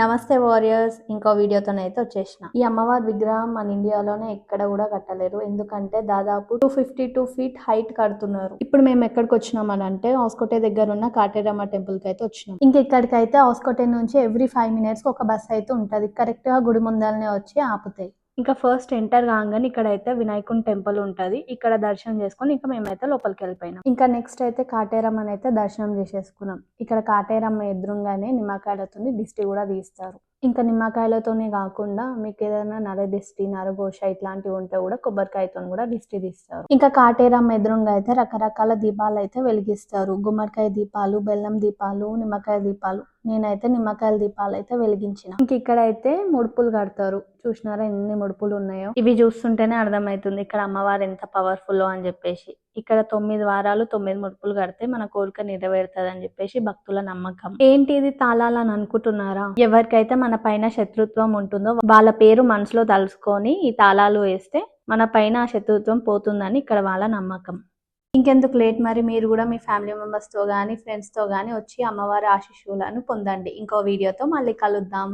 నమస్తే వారియర్స్, ఇంకో వీడియోతోనైతే వచ్చేసిన. ఈ అమ్మవారి విగ్రహం మన ఇండియాలోనే ఎక్కడ కూడా కట్టలేరు, ఎందుకంటే దాదాపు 252 ఫీట్ హైట్ కడుతున్నారు. ఇప్పుడు మేము ఎక్కడికి వచ్చినామని అంటే హౌస్కోటే దగ్గర ఉన్న కాటేరమ్మ టెంపుల్ కి అయితే వచ్చినాం. ఇంకా ఇక్కడికైతే హౌస్కోటే నుంచి ఎవ్రీ 5 minutes ఒక బస్ అయితే ఉంటది. కరెక్ట్ గా గుడి ముందరనే వచ్చి ఆపుతాయి. ఇంకా ఫస్ట్ ఎంటర్ కాగానే ఇక్కడైతే వినాయకుని టెంపుల్ ఉంటది. ఇక్కడ దర్శనం చేసుకొని ఇంకా మేమైతే లోపలికి వెళ్ళిపోయినాం. ఇంకా నెక్స్ట్ అయితే కాటేరమ్మని అయితే దర్శనం చేసేసుకున్నాం. ఇక్కడ కాటేరమ్మ ఎదురుగానే నిమ్మకాయలతో దిష్టి కూడా తీస్తారు. ఇంకా నిమ్మకాయలతోనే కాకుండా మీకు ఏదైనా నరదిష్టి, నరఘోష ఇట్లాంటివి ఉంటే కూడా కొబ్బరికాయతో కూడా దిష్టి తీస్తారు. ఇంకా కాటేరమ్మ ఎదురుగా అయితే రకరకాల దీపాలు అయితే వెలిగిస్తారు. గుమ్మడికాయ దీపాలు, బెల్లం దీపాలు, నిమ్మకాయ దీపాలు. నేనైతే నిమ్మకాయల దీపాలు అయితే వెలిగించిన. ఇంక ఇక్కడైతే ముడుపులు కడతారు. చూసినారా ఎన్ని ముడుపులు ఉన్నాయో. ఇవి చూస్తుంటేనే అర్థమవుతుంది ఇక్కడ అమ్మవారు ఎంత పవర్ఫుల్ అని చెప్పేసి. ఇక్కడ 9 వారాలు 9 ముడుపులు కడితే మన కోరిక నెరవేరుతుంది అని చెప్పేసి భక్తుల నమ్మకం. ఏంటి ఇది తాళాలు అని అనుకుంటున్నారా? ఎవరికైతే మన పైన శత్రుత్వం ఉంటుందో వాళ్ళ పేరు మనసులో తలుసుకొని ఈ తాళాలు వేస్తే మన పైన ఆ శత్రుత్వం పోతుందని ఇక్కడ వాళ్ళ నమ్మకం. ఇంకెందుకు లేట్, మరి మీరు కూడా మీ ఫ్యామిలీ మెంబర్స్ తో గానీ ఫ్రెండ్స్ తో గానీ వచ్చి అమ్మవారి ఆశీస్సులను పొందండి. ఇంకో వీడియోతో మళ్ళీ కలుద్దాం.